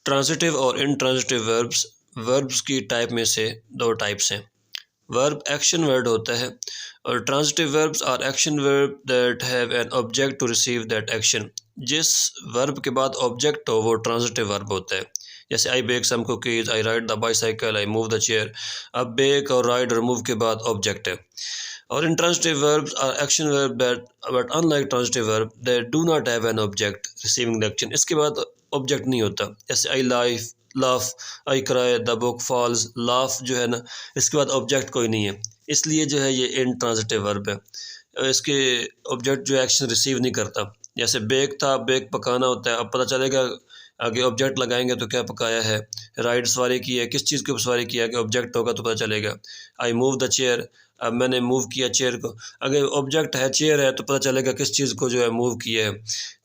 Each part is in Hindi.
ट्रांजिटिव और इनट्रांजिटिव वर्ब्स की टाइप में से दो टाइप्स हैं। वर्ब एक्शन वर्ड होता है और transitive verbs are action verb that have an object to receive that action. जिस वर्ब के बाद ऑब्जेक्ट हो वो ट्रांजिटिव वर्ब होता है। जैसे I bake some cookies, I ride the bicycle, I move the chair. अब बेक और राइड और मूव के बाद ऑब्जेक्ट है। और intransitive verbs are action verb that but unlike transitive verb they do not have an object receiving the action। इसके बाद ऑब्जेक्ट नहीं होता। जैसे I laugh, I cry, the book falls. Laugh जो है ना, इसके बाद ऑब्जेक्ट कोई नहीं है, इसलिए जो है ये इनट्रांजिटिव वर्ब है। इसके ऑब्जेक्ट जो एक्शन रिसीव नहीं करता। जैसे बेक था, बेक पकाना होता है, अब पता चलेगा आगे ऑब्जेक्ट लगाएंगे तो क्या पकाया है। राइड सवारी की है, किस चीज़ के ऊपर सवारी किया, कि ऑब्जेक्ट होगा तो पता चलेगा। आई मूव द चेयर, अब मैंने मूव किया चेयर को, अगर ऑब्जेक्ट है चेयर है तो पता चलेगा किस चीज़ को जो है मूव किया है।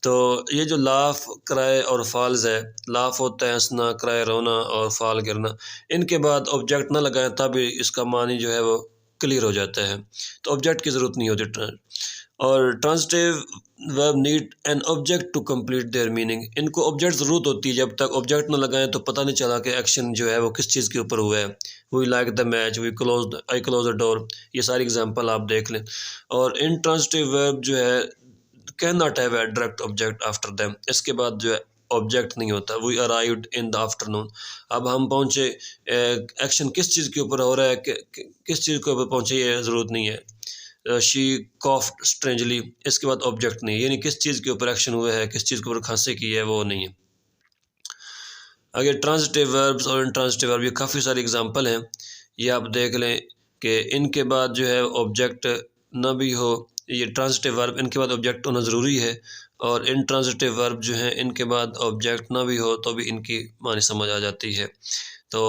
तो ये जो लाफ, क्राई और फॉल्स है, लाफ होता है हंसना, क्राई रोना और फॉल गिरना, इनके बाद ऑब्जेक्ट ना लगाएं तब इसका मानी जो है वो क्लियर हो जाता है, तो ऑब्जेक्ट की ज़रूरत नहीं होती। और transitive verb need an object to complete their meaning. इनको ऑब्जेक्ट ज़रूरत होती है, जब तक ऑब्जेक्ट ना लगाएं तो पता नहीं चला कि एक्शन जो है वो किस चीज़ के ऊपर हुआ है। We like the match, we close, I close the door, ये सारी एग्जांपल आप देख लें। और इनट्रांजिटिव वर्ब जो है can not have a direct object after them, इसके बाद जो है ऑब्जेक्ट नहीं होता। We arrived in the afternoon, अब हम पहुँचे, एक्शन किस चीज़ के ऊपर हो रहा है, किस चीज़ के ऊपर पहुँचे ये ज़रूरत नहीं है। शी कॉफ्ड स्ट्रेंजली, इसके बाद ऑब्जेक्ट नहीं, यानी किस चीज़ के ऊपर एक्शन हुआ है, किस चीज़ के ऊपर खांसी की है, वो नहीं है। आगे ट्रांजिटिव वर्ब्स और इनट्रांजिटिव वर्ब, ये काफ़ी सारे एग्जांपल हैं, ये आप देख लें कि इनके बाद जो है ऑब्जेक्ट ना भी हो, ये ट्रांजिटिव वर्ब इनके बाद ऑब्जेक्ट होना ज़रूरी है। और इनट्रांजिटिव वर्ब जो हैं इनके बाद ऑब्जेक्ट ना भी हो तो भी इनकी मानी समझ आ जाती है। तो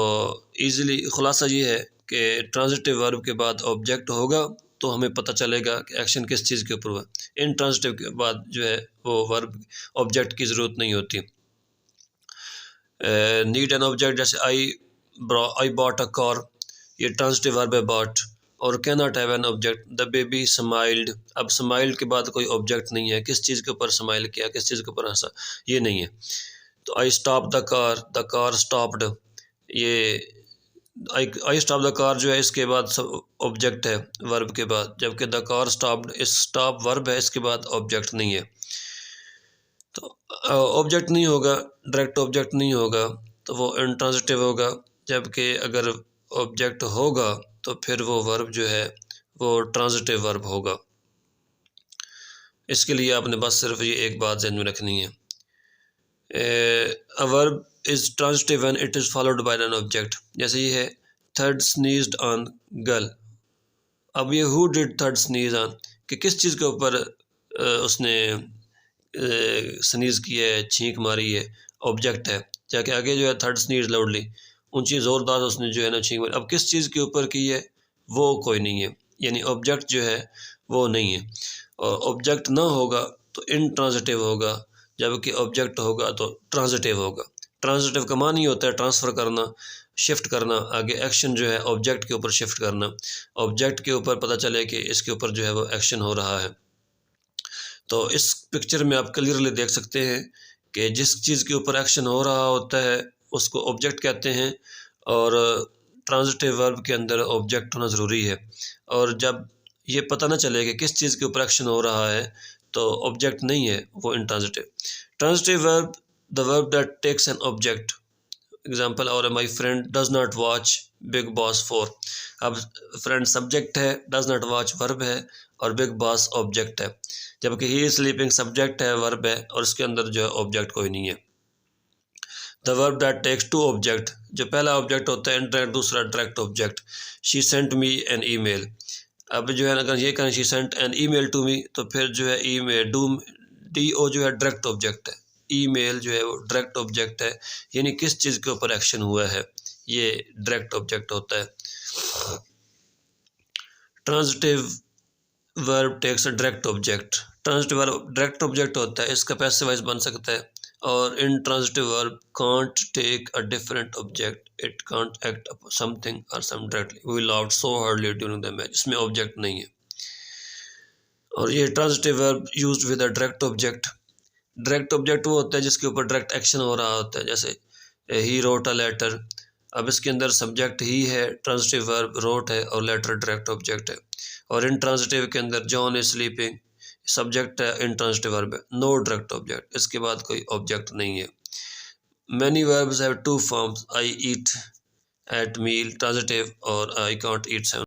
ईज़िली ख़ुलासा ये है कि ट्रांजिटिव वर्ब के बाद ऑब्जेक्ट होगा तो हमें पता चलेगा कि एक्शन किस चीज़ के ऊपर हुआ। इनट्रांजिटिव के बाद जो है वो वर्ब ऑब्जेक्ट की ज़रूरत नहीं होती। नीड एन ऑब्जेक्ट, जैसे आई बॉट अ कार, ये ट्रांजिटिव वर्ब है बॉट। और can not have an object, the baby smiled, अब स्माइल्ड के बाद कोई ऑब्जेक्ट नहीं है, किस चीज़ के ऊपर स्माइल किया, किस चीज़ के ऊपर हंसा, ये नहीं है। तो I stop the car stopped, ये आई स्टॉप द कार जो है इसके बाद सब ऑब्जेक्ट है वर्ब के बाद, जबकि द कार स्टॉप्ड, इस स्टॉप वर्ब है, इसके बाद ऑब्जेक्ट नहीं है। तो ऑब्जेक्ट नहीं होगा, डायरेक्ट ऑब्जेक्ट नहीं होगा तो वो इनट्रांजिटिव होगा, जबकि अगर ऑब्जेक्ट होगा तो फिर वो वर्ब जो है वो ट्रांजिटिव वर्ब होगा। इसके लिए आपने बस सिर्फ ये एक बात ध्यान में रखनी है, a verb is transitive when it is followed by an object. जैसे ये है थर्ड स्नीज्ड ऑन गर्ल, अब ये who did third sneeze on, कि किस चीज़ के ऊपर उसने स्नीज़ की है, छींक मारी है, ऑब्जेक्ट है। जाके आगे जो है थर्ड स्नीज लाउडली, ऊंची ज़ोरदार उसने जो है ना छींक मारी, अब किस चीज़ के ऊपर की है वो कोई नहीं है, यानी ऑब्जेक्ट जो है वो नहीं है। और ऑब्जेक्ट ना होगा तो इनट्रांजिटिव होगा, जबकि ऑब्जेक्ट होगा तो ट्रांजिटिव होगा। ट्रांजिटिव का मान ही होता है ट्रांसफ़र करना, शिफ्ट करना, आगे एक्शन जो है ऑब्जेक्ट के ऊपर शिफ्ट करना, ऑब्जेक्ट के ऊपर पता चले कि इसके ऊपर जो है वो एक्शन हो रहा है। तो इस पिक्चर में आप क्लियरली देख सकते हैं कि जिस चीज़ के ऊपर एक्शन हो रहा होता है उसको ऑब्जेक्ट कहते हैं, और ट्रांजिटिव वर्ब के अंदर ऑब्जेक्ट होना ज़रूरी है। और जब ये पता ना चले कि किस चीज़ के ऊपर एक्शन हो रहा है तो ऑब्जेक्ट नहीं है, वो intransitive. Transitive verb, the verb that takes an object, example, और my friend does not watch Bigg Boss 4। अब फ्रेंड सब्जेक्ट है, डज नॉट वॉच वर्ब है, और बिग बॉस ऑब्जेक्ट है, जबकि ही इज स्लीपिंग सब्जेक्ट है, वर्ब है, और इसके अंदर जो है ऑब्जेक्ट कोई नहीं है। The verb that takes two object, जो पहला ऑब्जेक्ट होता है इनडायरेक्ट, दूसरा direct object. She sent me an email, अब जो है अगर ये करें she sent an email to me, तो फिर जो है ईमेल डी ओ जो है डायरेक्ट ऑब्जेक्ट है, ईमेल जो है वो डायरेक्ट ऑब्जेक्ट है, यानी किस चीज़ के ऊपर एक्शन हुआ है ये डायरेक्ट ऑब्जेक्ट होता है। Transitive verb takes a direct object, transitive verb direct object होता है, इसका पैसिव वॉइस बन सकता है। और intransitive verb can't take a different object, it can't act up something और some directly, we loud so hardly during the match, इसमें ऑब्जेक्ट नहीं है। और ये transitive verb used with a direct object, direct object वो होता है जिसके ऊपर डायरेक्ट एक्शन हो रहा होता है। जैसे ही रोट अ लेटर। अब इसके अंदर सब्जेक्ट ही है, ट्रांजिटिव वर्ब रोट है और लेटर डायरेक्ट ऑब्जेक्ट है। और इंट्रांजिटिव के अंदर जॉन इज स्लीपिंग, सब्जेक्ट है, इंट्रांजिटिव वर्ब है, नो डायरेक्ट ऑब्जेक्ट, इसके बाद कोई ऑब्जेक्ट नहीं है। Many verbs have two forms, I eat, ate meal transitive और आई कांट ईट 7।